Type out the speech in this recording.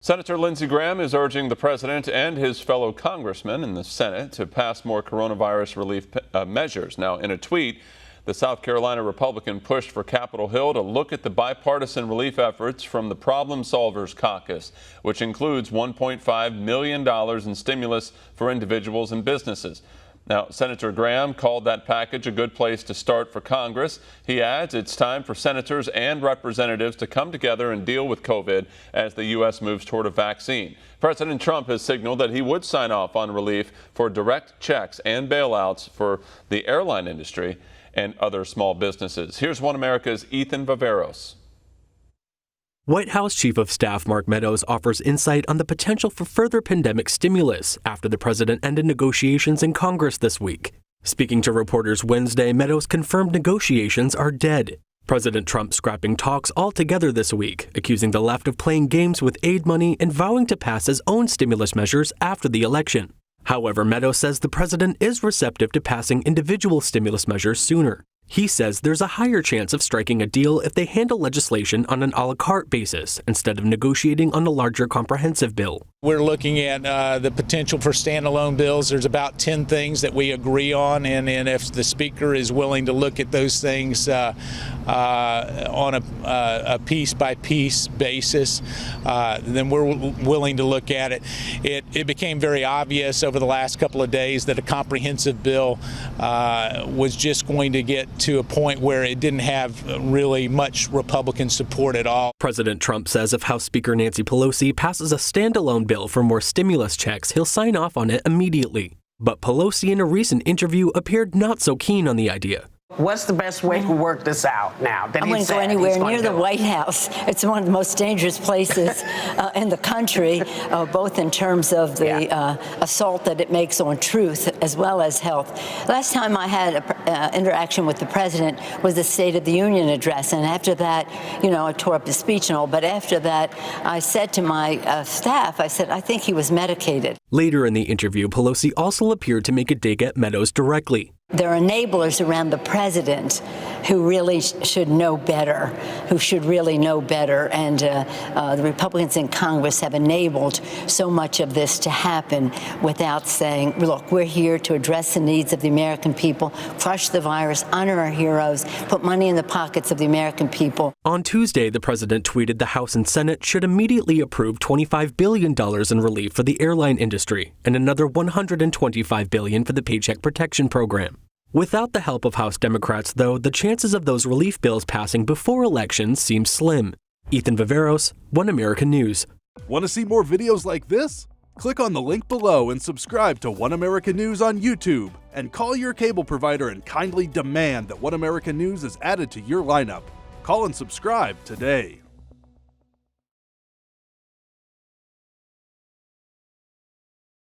Senator Lindsey Graham is urging the president and his fellow congressmen in the Senate to pass more coronavirus relief measures. Now, in a tweet, the South Carolina Republican pushed for Capitol Hill to look at the bipartisan relief efforts from the Problem Solvers Caucus, which includes $1.5 million in stimulus for individuals and businesses. Now, Senator Graham called that package a good place to start for Congress. He adds it's time for senators and representatives to come together and deal with COVID as the U.S. moves toward a vaccine. President Trump has signaled that he would sign off on relief for direct checks and bailouts for the airline industry and other small businesses. Here's One America's Ethan Viveiros. White House Chief of Staff Mark Meadows offers insight on the potential for further pandemic stimulus after the president ended negotiations in Congress this week. Speaking to reporters Wednesday, Meadows confirmed negotiations are dead. President Trump scrapping talks altogether this week, accusing the left of playing games with aid money and vowing to pass his own stimulus measures after the election. However, Meadows says the president is receptive to passing individual stimulus measures sooner. He says there's a higher chance of striking a deal if they handle legislation on an a la carte basis instead of negotiating on a larger comprehensive bill. We're looking at the potential for standalone bills. There's about 10 things that we agree on, and if the Speaker is willing to look at those things on a piece-by-piece basis, then we're willing to look at it. It became very obvious over the last couple of days that a comprehensive bill was just going to get to a point where it didn't have really much Republican support at all. President Trump says if House Speaker Nancy Pelosi passes a standalone bill for more stimulus checks, he'll sign off on it immediately. But Pelosi in a recent interview appeared not so keen on the idea. What's the best way to work this out now? I wouldn't go anywhere near the White House. It's one of the most dangerous places in the country, both in terms of the assault that it makes on truth as well as health. Last time I had an interaction with the president was the State of the Union address, and after that, I tore up his speech and all, but after that, I said to my staff, I said, I think he was medicated. Later in the interview, Pelosi also appeared to make a dig at Meadows directly. There are enablers around the president who really should know better, and the Republicans in Congress have enabled so much of this to happen without saying, look, we're here to address the needs of the American people, crush the virus, honor our heroes, put money in the pockets of the American people. On Tuesday, the president tweeted the House and Senate should immediately approve $25 billion in relief for the airline industry and another $125 billion for the Paycheck Protection Program. Without the help of House Democrats, though, the chances of those relief bills passing before elections seem slim. Ethan Viveiros, One America News. Want to see more videos like this? Click on the link below and subscribe to One America News on YouTube. And call your cable provider and kindly demand that One America News is added to your lineup. Call and subscribe today.